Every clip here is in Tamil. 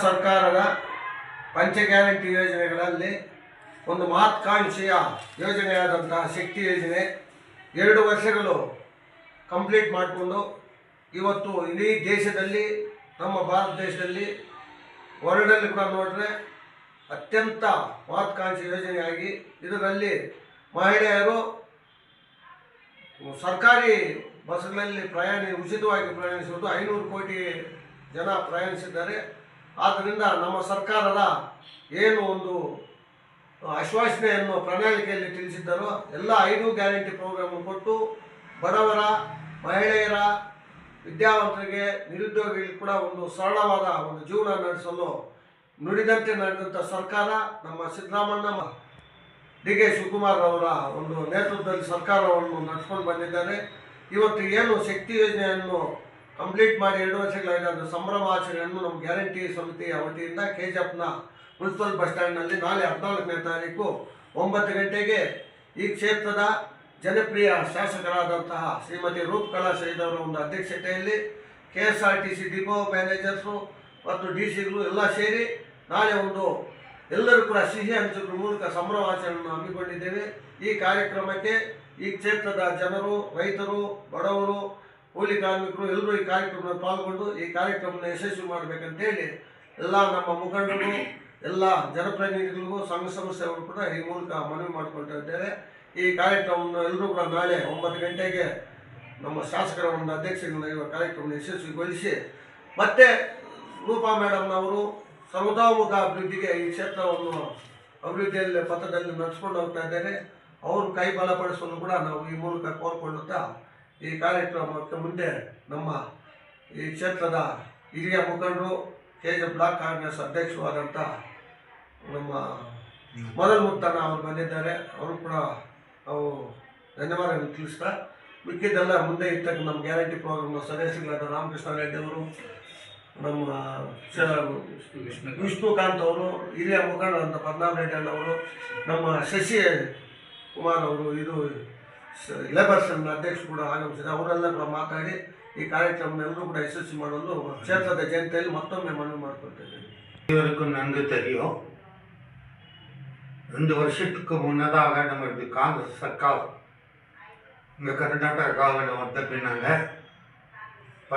ಸರ್ಕಾರದ ಪಂಚ ಗ್ಯಾರಂಟಿ ಯೋಜನೆಗಳಲ್ಲಿ ಒಂದು ಮಹತ್ಕಾಂಕ್ಷೆಯ ಯೋಜನೆಯಾದಂತಹ ಶಕ್ತಿ ಯೋಜನೆ 2 ವರ್ಷಗಳು ಕಂಪ್ಲೀಟ್ ಮಾಡಿಕೊಂಡು ಇವತ್ತು ಇಡೀ ದೇಶದಲ್ಲಿ, ನಮ್ಮ ಭಾರತ ದೇಶದಲ್ಲಿ, ವರ್ಲ್ಡಲ್ಲಿ ಕೂಡ ನೋಡಿದ್ರೆ ಅತ್ಯಂತ ಮಹತ್ಕಾಂಕ್ಷಿ ಯೋಜನೆಯಾಗಿ ಇದರಲ್ಲಿ ಮಹಿಳೆಯರು ಸರ್ಕಾರಿ ಬಸ್ಗಳಲ್ಲಿ ಉಚಿತವಾಗಿ ಪ್ರಯಾಣಿಸುವುದು 500 ಕೋಟಿ ಜನ ಪ್ರಯಾಣಿಸಿದ್ದಾರೆ. ಆದ್ದರಿಂದ ನಮ್ಮ ಸರ್ಕಾರದ ಏನು ಒಂದು ಆಶ್ವಾಸನೆಯನ್ನು ಪ್ರಣಾಳಿಕೆಯಲ್ಲಿ ತಿಳಿಸಿದ್ದಾರೋ ಎಲ್ಲ 5 ಗ್ಯಾರಂಟಿ ಪ್ರೋಗ್ರಾಮ್ ಕೊಟ್ಟು ಬಡವರ, ಮಹಿಳೆಯರ, ವಿದ್ಯಾವಂತರಿಗೆ, ನಿರುದ್ಯೋಗಿಗಳಿಗೆ ಕೂಡ ಒಂದು ಸರಳವಾದ ಒಂದು ಜೀವನ ನಡೆಸಲು ನುಡಿದಂತೆ ನಡೆದಂಥ ಸರ್ಕಾರ ನಮ್ಮ ಸಿದ್ದರಾಮಣ್ಣ ಡಿ.ಕೆ. ಶಿವಕುಮಾರ್ ಅವರ ಒಂದು ನೇತೃತ್ವದಲ್ಲಿ ಸರ್ಕಾರವನ್ನು ನಡೆಸ್ಕೊಂಡು ಬಂದಿದ್ದಾರೆ. ಇವತ್ತು ಏನು ಶಕ್ತಿ ಯೋಜನೆಯನ್ನು ಕಂಪ್ಲೀಟ್ ಮಾಡಿ 2 ವರ್ಷಗಳಾದ ಸಂಭ್ರಮಾಚರಣೆಯನ್ನು ನಮ್ಮ ಗ್ಯಾರಂಟಿ ಸಮಿತಿಯ ವತಿಯಿಂದ ಕೆಜಿಎಫ್ನ ಮುನ್ಸಿಪಲ್ ಬಸ್ ಸ್ಟ್ಯಾಂಡ್ನಲ್ಲಿ ನಾಳೆ 14ನೇ ತಾರೀಕು 9 ಗಂಟೆಗೆ ಈ ಕ್ಷೇತ್ರದ ಜನಪ್ರಿಯ ಶಾಸಕರಾದಂತಹ ಶ್ರೀಮತಿ ರೂಪಕಲಾ ಶಹೀದ್ ಅವರ ಒಂದು ಅಧ್ಯಕ್ಷತೆಯಲ್ಲಿ KSRTC ಡಿಪೋ ಮ್ಯಾನೇಜರ್ಸು ಮತ್ತು DC-ಗಳು ಎಲ್ಲ ಸೇರಿ ನಾಳೆ ಎಲ್ಲರೂ ಕೂಡ ಸಿಹಿ ಹಂಚುವ ಮೂಲಕ ಸಂಭ್ರಮಾಚರಣೆಯನ್ನು ಹಮ್ಮಿಕೊಂಡಿದ್ದೇವೆ. ಈ ಕಾರ್ಯಕ್ರಮಕ್ಕೆ ಈ ಕ್ಷೇತ್ರದ ಜನರು, ರೈತರು, ಬಡವರು, ಕೂಲಿ ಕಾರ್ಮಿಕರು ಎಲ್ಲರೂ ಈ ಕಾರ್ಯಕ್ರಮದಲ್ಲಿ ಪಾಲ್ಗೊಂಡು ಈ ಕಾರ್ಯಕ್ರಮವನ್ನು ಯಶಸ್ವಿ ಮಾಡಬೇಕಂತೇಳಿ ಎಲ್ಲ ನಮ್ಮ ಮುಖಂಡರು, ಎಲ್ಲ ಜನಪ್ರತಿನಿಧಿಗಳಿಗೂ, ಸಂಘ ಸಂಸ್ಥೆಗಳು ಕೂಡ ಈ ಮೂಲಕ ಮನವಿ ಮಾಡಿಕೊಳ್ತಾ ಇದ್ದೇವೆ. ಈ ಕಾರ್ಯಕ್ರಮವನ್ನು ಎಲ್ಲರೂ ಕೂಡ ನಾಳೆ 9 ಗಂಟೆಗೆ ನಮ್ಮ ಶಾಸಕರ ಒಂದು ಅಧ್ಯಕ್ಷತೆಯಿಂದ ಕಾರ್ಯಕ್ರಮವನ್ನು ಯಶಸ್ವಿಗೊಳಿಸಿ ಮತ್ತೆ ರೂಪಾ ಮೇಡಮ್ನವರು ಸರ್ವತೋಮುಖ ಅಭಿವೃದ್ಧಿಗೆ ಈ ಕ್ಷೇತ್ರವನ್ನು ಅಭಿವೃದ್ಧಿಯಲ್ಲಿ ಪಥದಲ್ಲಿ ನಡೆಸ್ಕೊಂಡು ಹೋಗ್ತಾ ಇದ್ದಾರೆ. ಅವರು ಕೈ ಬಲಪಡಿಸಲು ಕೂಡ ನಾವು ಈ ಮೂಲಕ ಕೋರಿಕೊಳ್ಳುತ್ತಾ ಈ ಕಾರ್ಯಕ್ರಮಕ್ಕೆ ಮುಂದೆ ನಮ್ಮ ಈ ಕ್ಷೇತ್ರದ ಹಿರಿಯ ಮುಖಂಡರು, KGF ಬ್ಲಾಕ್ ಕಾಂಗ್ರೆಸ್ ಅಧ್ಯಕ್ಷರಾದಂಥ ನಮ್ಮ ಮೊದಲು ಮುತ್ತಣ್ಣ ಅವರು ಬಂದಿದ್ದಾರೆ. ಅವರು ಕೂಡ ನಾವು ಧನ್ಯವಾದಗಳನ್ನು ತಿಳಿಸ್ತಾ ಮಿಕ್ಕಿದ್ದೆಲ್ಲ ಮುಂದೆ ಇರ್ತಕ್ಕ ನಮ್ಮ ಗ್ಯಾರಂಟಿ ಪ್ರೋಗ್ರಾಮ್ನ ಸದಸ್ಯಗಳಾದ ರಾಮಕೃಷ್ಣ ರೆಡ್ಡಿ ಅವರು, ನಮ್ಮ ವಿಷ್ಣುಕಾಂತ್ ಅವರು, ಹಿರಿಯ ಮುಖಂಡರಾದಂಥ ಪದ್ಮನಾಭ ರೆಡ್ಡಿ ಅವರು, ನಮ್ಮ ಶಶಿ ಕುಮಾರ್ ಅವರು, ಇದು ಲೇಬರ್ಸ್ ಅಧ್ಯಕ್ಷ ಕೂಡ ಆಗಮಿಸಿದೆ. ಅವರೆಲ್ಲ ಕೂಡ ಮಾತಾಡಿ ಈ ಕಾರ್ಯಕ್ರಮನೆಲ್ಲರೂ ಕೂಡ ಯಶಸ್ವಿ ಮಾಡಲು ಕ್ಷೇತ್ರದ ಜನತೆಯಲ್ಲಿ ಮತ್ತೊಮ್ಮೆ ಮನವಿ ಮಾಡಿಕೊಳ್ತೇನೆ. இதுவரைக்கும் நன்கு தெரியும். 2 வருஷத்துக்கு முன்னதாக நம்மளுக்கு காங்கிரஸ் சர்க்கார் இங்கே கர்நாடகாவில் வந்த பின்னாங்க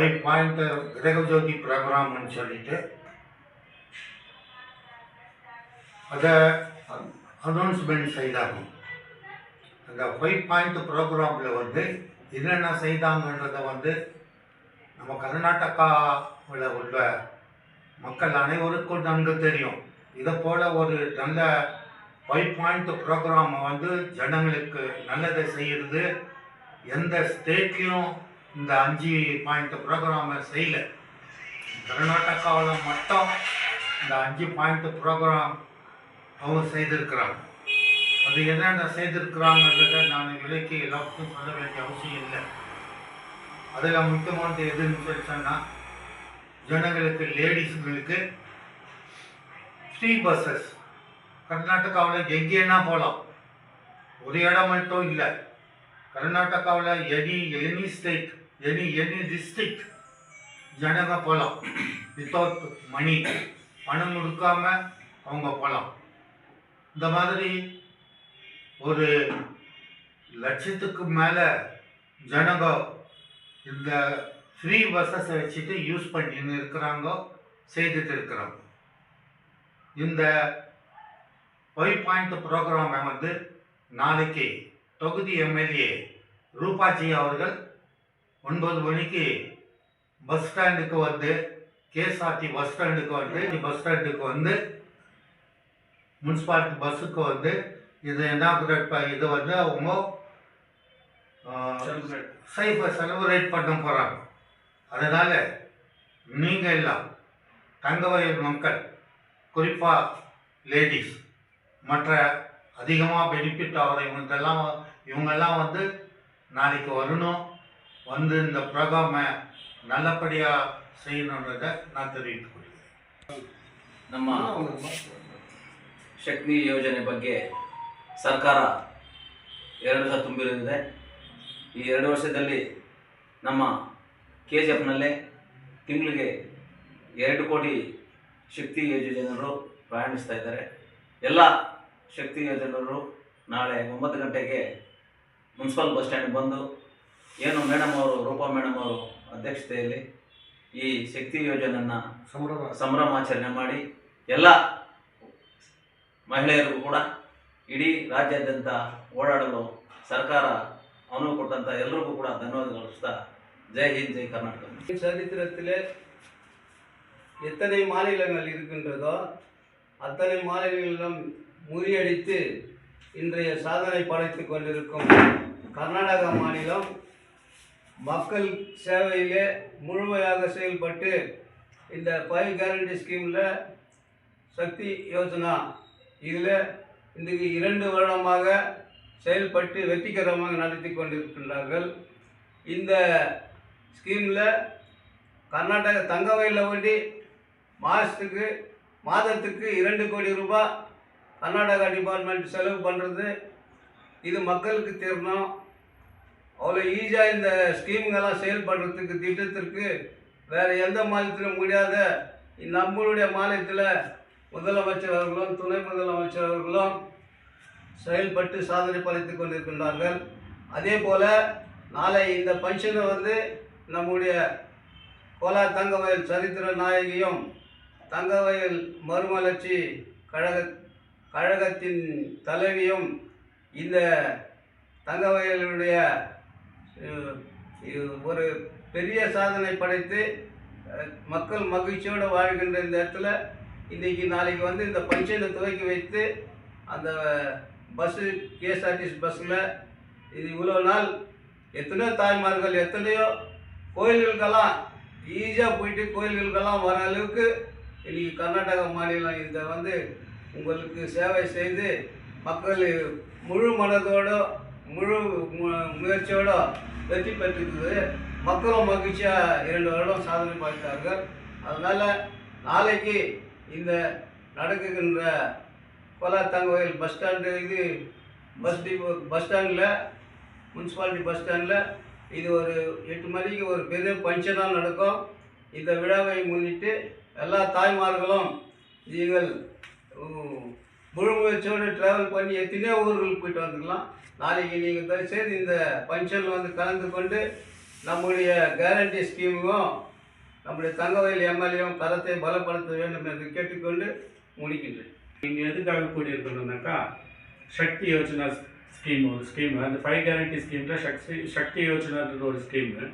5 பாயிண்ட் கிரகஜோதி ப்ரோக்ராம்னு சொல்லிட்டு அதை அனௌன்ஸ்மெண்ட் செய்தாங்க. அந்த 5 பாயிண்ட் ப்ரோக்ராமில் என்னென்ன செய்தாங்கன்றதை நம்ம கர்நாடகாவில் உள்ள மக்கள் அனைவருக்கும் நன்கு தெரியும். இதை போல் ஒரு நல்ல 5 பாயிண்ட் ப்ரோக்ராமை ஜனங்களுக்கு நல்லதை செய்கிறது எந்த ஸ்டேட்லேயும் இந்த 5 பாயிண்ட் ப்ரோக்ராமை செய்யலை. கர்நாடகாவில் மட்டும் இந்த 5 பாயிண்ட் ப்ரோக்ராம் அவங்க செய்திருக்கிறாங்க. அது என்னென்ன செய்திருக்கிறாங்கன்றதை நான் விலைக்கு எல்லாத்துக்கும் சொல்ல வேண்டிய அவசியம் இல்லை. அதில் முக்கியமானது எதுன்னு சொல்லி சொன்னால், ஜனங்களுக்கு, லேடிஸுங்களுக்கு ஃப்ரீ பஸ்ஸஸ் கர்நாடகாவில் எங்கேன்னா போகலாம். ஒரு இடம் மட்டும் இல்லை, கர்நாடகாவில் எனி ஸ்டேட், எனி டிஸ்ட்ரிக்ட் ஜனங்க போகலாம். வித்தவுட் மணி, பணம் கொடுக்காமல் அவங்க போகலாம். இந்த மாதிரி ஒரு 1 லட்சத்துக்கு மேலே ஜனங்க இந்த ஃப்ரீ பஸ்ஸஸை வச்சுட்டு யூஸ் பண்ணின்னு இருக்கிறாங்க, செய்துட்டு இருக்கிறாங்க. இந்த 5 பாயிண்ட் ப்ரோக்ராமை நாளைக்கு தொகுதி MLA ரூபாஜி அவர்கள் 9 மணிக்கு பஸ் ஸ்டாண்டுக்கு KSRT பஸ் ஸ்டாண்டுக்கு முனிசிபாலிட்டி பஸ்ஸுக்கு இது இனாகுரேட் இது அவங்க செலிப்ரேட் பண்ண போகிறாங்க. அதனால் நீங்கள் எல்லாம் தங்கவயல் மக்கள், குறிப்பாக லேடிஸ், மற்ற அதிகமாக பெனிஃபிட் ஆகிற இவங்கெல்லாம் நாளைக்கு வரணும், இந்த ப்ரோக்ராமை நல்லபடியாக செய்யணுன்றதை நான் தெரிவித்துக் கொள்கிறேன். ನಮ್ಮ ಶಕ್ತಿ ಯೋಜನೆ ಬಗ್ಗೆ ಸರ್ಕಾರ 2 ವರ್ಷ ತುಂಬಿರುತ್ತದೆ. ಈ 2 ವರ್ಷದಲ್ಲಿ ನಮ್ಮ KGFನಲ್ಲೇ ತಿಂಗಳಿಗೆ 2 ಕೋಟಿ ಶಕ್ತಿ ಯೋಜನೆಯವರು ಪ್ರಯಾಣಿಸ್ತಾ ಇದ್ದಾರೆ. ಎಲ್ಲ ಶಕ್ತಿ ಯೋಜನೆಯವರು ನಾಳೆ 9 ಗಂಟೆಗೆ ಮುನ್ಸಿಪಲ್ ಬಸ್ ಸ್ಟ್ಯಾಂಡ್ ಬಂದು ಏನು ಮೇಡಮ್ ಅವರು ರೂಪಾ ಮೇಡಮ್ ಅವರು ಅಧ್ಯಕ್ಷತೆಯಲ್ಲಿ ಈ ಶಕ್ತಿ ಯೋಜನೆಯನ್ನು ಸಂಭ್ರಮಾಚರಣೆ ಮಾಡಿ ಎಲ್ಲ ಮಹಿಳೆಯರಿಗೂ ಕೂಡ ಇಡೀ ರಾಜ್ಯಾದ್ಯಂತ ಓಡಾಡಲು ಸರ್ಕಾರ ಅನುವು ಕೊಟ್ಟಂಥ ಎಲ್ಲರಿಗೂ ಕೂಡ ಧನ್ಯವಾದಗಳು ಅರ್ಪಿಸ್ತಾ ஜெய் ஹிந்த் ஜெய் கர்நாடகா. சரித்திரத்தில் எத்தனை மாநிலங்கள் இருக்கின்றதோ அத்தனை மாநிலங்களிலும் முறியடித்து இன்றைய சாதனை படைத்து கொண்டிருக்கும் கர்நாடகா மாநிலம் மக்கள் சேவையிலே முழுமையாக செயல்பட்டு இந்த 5 கேரண்டி ஸ்கீமில் சக்தி யோஜனா இதில் இன்றைக்கு 2 வருடமாக செயல்பட்டு வெற்றிகரமாக நடத்தி கொண்டிருக்கின்றார்கள். இந்த ஸ்கீமில் கர்நாடக தங்க வயலில் வண்டி மாதத்துக்கு 2 கோடி ரூபாய் கர்நாடகா டிபார்ட்மெண்ட் செலவு பண்ணுறது இது மக்களுக்கு தெரியணும். அவ்வளோ ஈஸியாக இந்த ஸ்கீமுங்கெல்லாம் செயல்படுறதுக்கு திட்டத்திற்கு வேறு எந்த மாநிலத்திலும் முடியாத நம்மளுடைய மாநிலத்தில் முதலமைச்சர் அவர்களும் துணை முதலமைச்சர் அவர்களும் செயல்பட்டு சாதனை படைத்து கொண்டிருக்கின்றார்கள். அதே போல் நாளை இந்த பங்கனை வந்து நம்முடைய கோலார் தங்கவயல் சரித்திர நாயகியும் தங்கவயல் மறுமலர்ச்சி கழகத்தின் தலைவியும் இந்த தங்கவயலுடைய ஒரு பெரிய சாதனை படைத்து மக்கள் மகிழ்ச்சியோடு வாழ்கின்ற இந்த இடத்துல இன்றைக்கி நாளைக்கு வந்து இந்த பங்கனை துவக்கி வைத்து அந்த பஸ்ஸு கேஎஸ்ஆர்டிசி பஸ்ஸில் இது இவ்வளோ நாள் எத்தனையோ தாய்மார்கள் எத்தனையோ கோயில்களுக்கெல்லாம் ஈஸியாக போயிட்டு கோயில்களுக்கெல்லாம் வர அளவுக்கு இன்றைக்கி கர்நாடகா மாநிலம் இந்த வந்து உங்களுக்கு சேவை செய்து மக்கள் முழு மனதோடு முழு முயற்சியோடு வெற்றி பெற்றிருக்குது. மக்களும் மகிழ்ச்சியாக 2 வருடம் சாதனை பார்த்தார்கள். அதனால் நாளைக்கு இந்த நடக்குகின்ற கோலார் தங்கவயல் பஸ் ஸ்டாண்டு இது பஸ் ஸ்டாண்டில் முனிசிபாலிட்டி பஸ் ஸ்டாண்டில் இது ஒரு 8 மணிக்கு ஒரு பெரிய ஃபங்க்ஷனாக நடக்கும். இந்த விழாவை முன்னிட்டு எல்லா தாய்மார்களும் நீங்கள் முழு முயற்சியோடு ட்ராவல் பண்ணி எத்தனையோ ஊர்களுக்கு போயிட்டு வந்துக்கலாம். நாளைக்கு நீங்கள் தயவுசெய்து இந்த ஃபங்க்ஷனில் வந்து கலந்து கொண்டு நம்முடைய கேரண்டி ஸ்கீமும் நம்முடைய தங்கவயல் எம்எல்ஏவும் கரத்தை பலப்படுத்த வேண்டும் என்று கேட்டுக்கொண்டு முடிக்கின்றேன். இங்கே எதுக்காக கூடியிருக்கணும்னாக்கா சக்தி யோஜனா ஸ்கீம் அந்த 5 கேரண்டி ஸ்கீமில் சக்தி யோஜனான்ற ஒரு ஸ்கீமு.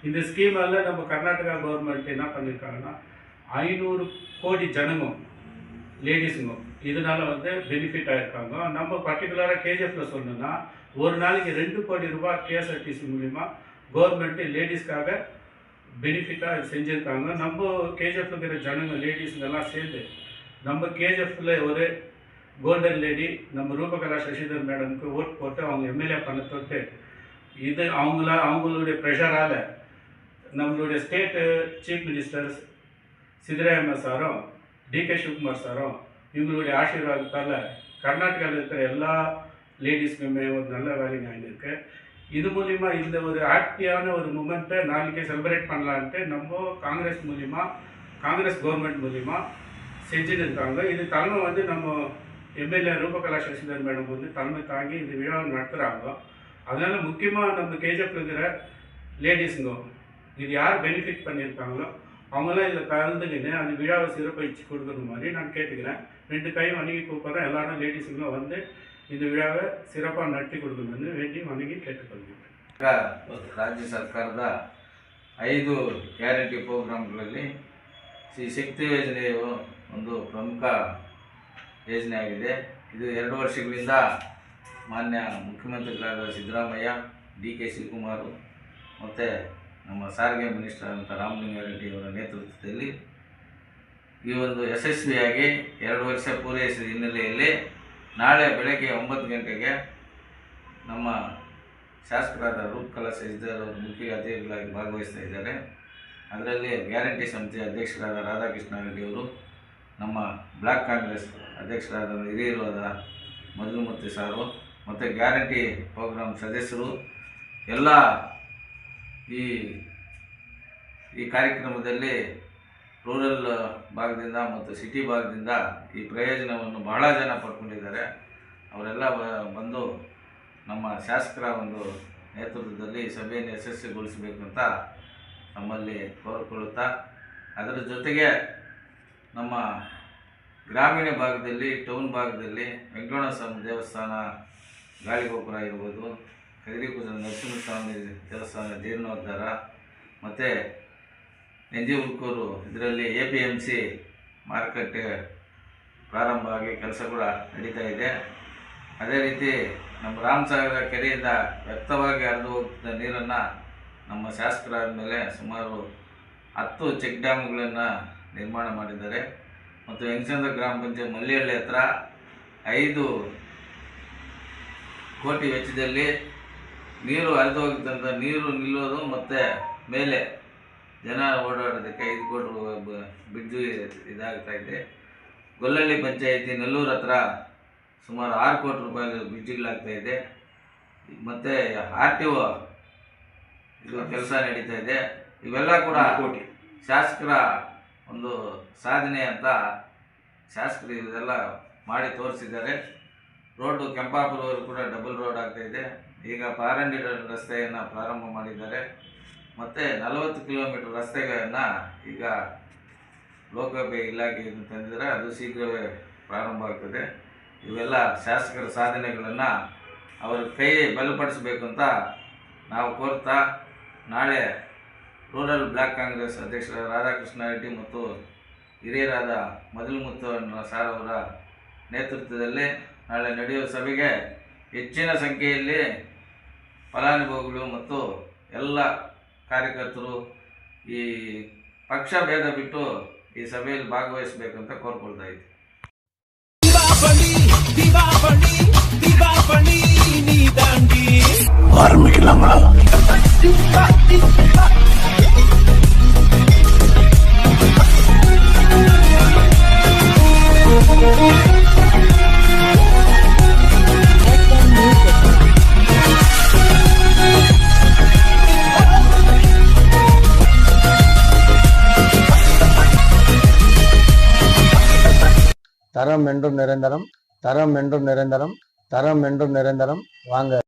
இந்த ஸ்கீமால் நம்ம கர்நாடகா கவர்மெண்ட் என்ன பண்ணியிருக்காங்கன்னா 500 கோடி ஜனமும் லேடிஸுங்க இதனால் வந்து பெனிஃபிட் ஆகிருக்காங்க. நம்ம பர்டிகுலராக கேஜிஎஃப்பில் சொல்லணும்னா ஒரு நாளைக்கு 2 கோடி ரூபாய் கேஎஸ்ஆர்டிசி மூலிமா கவர்மெண்ட்டு லேடிஸ்க்காக பெனிஃபிட்டாக செஞ்சுருக்காங்க. நம்ம கேஜிஎஃப்ல இருக்கிற ஜனங்க லேடிஸுங்கெல்லாம் சேர்ந்து நம்ம கேஜிஎஃப்பில் ஒரு கோல்டன் லேடி நம்ம ரூபகலா சசிதர் மேடமுக்கு ஓட் போட்டு அவங்க எம்எல்ஏ பண்ண தொட்டு இது அவங்களுடைய ப்ரெஷரால் நம்மளுடைய ஸ்டேட்டு சீஃப் மினிஸ்டர்ஸ் சித்தராமையா சாரும் டிகே சிவகுமார் சாரும் இவங்களுடைய ஆசீர்வாதத்தால் கர்நாடகாவில் இருக்கிற எல்லா லேடிஸ்க்குமே ஒரு நல்ல வேலைங்க ஆகிருக்கு. இது மூலிமா இந்த ஒரு ஹாப்பியான ஒரு மூமெண்ட்டை நாளைக்கே செலிப்ரேட் பண்ணலான்ட்டு நம்ம காங்கிரஸ் கவர்மெண்ட் மூலிமா செஞ்சுட்டு இருக்காங்க. இது தலைமை வந்து நம்ம எம்எல்ஏ ரூபகலா சசிதர் மேடம் வந்து தலைமை தாங்கி இந்த விழாவை நடத்துகிறாங்க. அதனால் முக்கியமாக நம்ம கேஜிஎஃப்ல இருக்கிற லேடிஸுங்க இது யார் பெனிஃபிட் பண்ணியிருக்காங்களோ அவங்களாம் இதில் கலந்துக்கின்னு அந்த விழாவை சிறப்பிச்சு கொடுக்குற மாதிரி நான் கேட்டுக்கிறேன். 2 கையும் வணங்கி கூப்பிட்றேன். எல்லாரும் லேடிஸுங்களும் வந்து இந்த ವಿಳಾವ ಸಿರಪಾಗಿ ನಟ್ಟಿ ಕೊಡೋದನ್ನು ವೇಟಿ ಮನೆಗೆ ಕೇಳಿಕೊಂಡಿದ್ದೆ. ರಾಜ್ಯ ಸರ್ಕಾರದ 5 ಗ್ಯಾರಂಟಿ ಪ್ರೋಗ್ರಾಮ್ಗಳಲ್ಲಿ ಶ್ರೀ ಶಕ್ತಿ ಯೋಜನೆಯು ಒಂದು ಪ್ರಮುಖ ಯೋಜನೆ ಆಗಿದೆ. ಇದು 2 ವರ್ಷಗಳಿಂದ ಮಾನ್ಯ ಮುಖ್ಯಮಂತ್ರಿಗಳಾದ ಸಿದ್ದರಾಮಯ್ಯ, ಡಿ.ಕೆ. ಶಿವಕುಮಾರ್ ಮತ್ತು ನಮ್ಮ ಸಾರಿಗೆ ಮಿನಿಸ್ಟರ್ ಅಂತ ರಾಮಲಿಂಗಾರೆಡ್ಡಿ ಅವರ ನೇತೃತ್ವದಲ್ಲಿ ಈ ಒಂದು ಯಶಸ್ವಿಯಾಗಿ 2 ವರ್ಷ ಪೂರೈಸಿದ ಹಿನ್ನೆಲೆಯಲ್ಲಿ ನಾಳೆ ಬೆಳಗ್ಗೆ 9 ಗಂಟೆಗೆ ನಮ್ಮ ಶಾಸಕರಾದ ರೂಪಕಲಾ ಶಶಿಧರ್ ಅವರು ಮುಖ್ಯ ಅತಿಥಿಗಳಾಗಿ ಭಾಗವಹಿಸ್ತಾ ಇದ್ದಾರೆ. ಅದರಲ್ಲಿ ಗ್ಯಾರಂಟಿ ಸಮಿತಿ ಅಧ್ಯಕ್ಷರಾದ ರಾಧಾಕೃಷ್ಣ ರೆಡ್ಡಿ ಅವರು, ನಮ್ಮ ಬ್ಲಾಕ್ ಕಾಂಗ್ರೆಸ್ ಅಧ್ಯಕ್ಷರಾದ ಹಿರಿಯರಾದ ಮಧುಮೂರ್ತಿ ಸಾರು ಮತ್ತು ಗ್ಯಾರಂಟಿ ಪ್ರೋಗ್ರಾಮ್ ಸದಸ್ಯರು ಎಲ್ಲ ಈ ಕಾರ್ಯಕ್ರಮದಲ್ಲಿ ರೂರಲ್ ಭಾಗದಿಂದ ಮತ್ತು ಸಿಟಿ ಭಾಗದಿಂದ ಈ ಪ್ರಯೋಜನವನ್ನು ಬಹಳ ಜನ ಪಡ್ಕೊಂಡಿದ್ದಾರೆ. ಅವರೆಲ್ಲ ಬಂದು ನಮ್ಮ ಶಾಸಕರ ಒಂದು ನೇತೃತ್ವದಲ್ಲಿ ಈ ಸಭೆಯನ್ನು ಯಶಸ್ವಿಗೊಳಿಸಬೇಕು ಅಂತ ನಮ್ಮಲ್ಲಿ ಕೋರಿಕೊಳ್ಳುತ್ತಾ, ಅದರ ಜೊತೆಗೆ ನಮ್ಮ ಗ್ರಾಮೀಣ ಭಾಗದಲ್ಲಿ, ಟೌನ್ ಭಾಗದಲ್ಲಿ ವೆಂಕಟರಮಣ ಸ್ವಾಮಿ ದೇವಸ್ಥಾನ ಗಾಳಿಗೋಪುರ ಇರ್ಬೋದು, ಕದಿರಿಕುಜ ನರಸಿಂಹಸ್ವಾಮಿ ದೇವಸ್ಥಾನ ಜೀರ್ಣೋದ್ಧಾರ ಮತ್ತು ಎನ್ ಜಿ ಹುಲ್ಕೂರು ಇದರಲ್ಲಿ APMC ಮಾರುಕಟ್ಟೆ ಪ್ರಾರಂಭ ಆಗಿ ಕೆಲಸ ಕೂಡ ನಡೀತಾ ಇದೆ. ಅದೇ ರೀತಿ ನಮ್ಮ ರಾಮಸಾಗರ ಕೆರೆಯಿಂದ ವ್ಯಕ್ತವಾಗಿ ಹರಿದು ಹೋಗ್ತಿದ್ದ ನೀರನ್ನು ನಮ್ಮ ಶಾಸಕರಾದ ಮೇಲೆ ಸುಮಾರು 10 ಚೆಕ್ ಡ್ಯಾಮ್ಗಳನ್ನು ನಿರ್ಮಾಣ ಮಾಡಿದ್ದಾರೆ. ಮತ್ತು ಯಂಗಸಂದ್ರ ಗ್ರಾಮ ಪಂಚಾಯತ್ ಮಲ್ಲಿಹಳ್ಳಿ ಹತ್ರ 5 ಕೋಟಿ ವೆಚ್ಚದಲ್ಲಿ ನೀರು ಹರಿದು ಹೋಗಿದ್ದಂಥ ನೀರು ನಿಲ್ಲೋದು ಮತ್ತು ಮೇಲೆ ಜನ ಓಡಾಡೋದಕ್ಕೆ 5 ಕೋಟಿ ಬ್ರಿಡ್ಜು ಇದಾಗ್ತಾ ಇದೆ. ಗೊಲ್ಲಹಳ್ಳಿ ಪಂಚಾಯಿತಿ ನೆಲ್ಲೂರು ಹತ್ರ ಸುಮಾರು 6 ಕೋಟಿ ರೂಪಾಯಿ ಬ್ರಿಡ್ಜ್ಗಳಾಗ್ತಾ ಇದೆ. ಮತ್ತು RTO ಇದು ಕೆಲಸ ನಡೀತಾ ಇದೆ. ಇವೆಲ್ಲ ಕೂಡ ಶಾಸಕರ ಒಂದು ಸಾಧನೆ ಅಂತ ಶಾಸಕರು ಇದೆಲ್ಲ ಮಾಡಿ ತೋರಿಸಿದ್ದಾರೆ. ರೋಡು ಕೆಂಪಾಪುರವರೆಗೂ ಕೂಡ ಡಬಲ್ ರೋಡ್ ಆಗ್ತಾಯಿದೆ. ಈಗ ಪಾರಂಡಿ ರಸ್ತೆಯನ್ನು ಪ್ರಾರಂಭ ಮಾಡಿದ್ದಾರೆ. ಮತ್ತು 40 ಕಿಲೋಮೀಟರ್ ರಸ್ತೆಗಳನ್ನು ಈಗ ಲೋಕೋಪಯೋಗಿ ಇಲಾಖೆಯನ್ನು ತಂದಿದ್ದಾರೆ. ಅದು ಶೀಘ್ರವೇ ಪ್ರಾರಂಭ ಆಗ್ತದೆ. ಇವೆಲ್ಲ ಶಾಸಕರ ಸಾಧನೆಗಳನ್ನು ಅವರ ಕೈ ಬಲಪಡಿಸಬೇಕು ಅಂತ ನಾವು ಕೋರ್ತಾ, ನಾಳೆ ರೂರಲ್ ಬ್ಲಾಕ್ ಕಾಂಗ್ರೆಸ್ ಅಧ್ಯಕ್ಷರ ರಾಧಾಕೃಷ್ಣ ರೆಡ್ಡಿ ಮತ್ತು ಹಿರಿಯರಾದ ಮದಲಮುತ್ತಣ್ಣ ಸಾರ್ ಅವರ ನೇತೃತ್ವದಲ್ಲಿ ನಾಳೆ ನಡೆಯುವ ಸಭೆಗೆ ಹೆಚ್ಚಿನ ಸಂಖ್ಯೆಯಲ್ಲಿ ಫಲಾನುಭವಿಗಳು ಮತ್ತು ಎಲ್ಲ ಕಾರ್ಯಕರ್ತರು ಈ ಪಕ್ಷ ಭೇದ ಬಿಟ್ಟು ಈ ಸಭೆಯಲ್ಲಿ ಭಾಗವಹಿಸಬೇಕಂತ ಕೋರ್ಕೊಳ್ತಾ ಇದ್ದೀವಿ. தரம் என்றும் நிரந்தரம், தரம் என்றும் நிரந்தரம், தரம் என்றும் நிரந்தரம். வாங்க.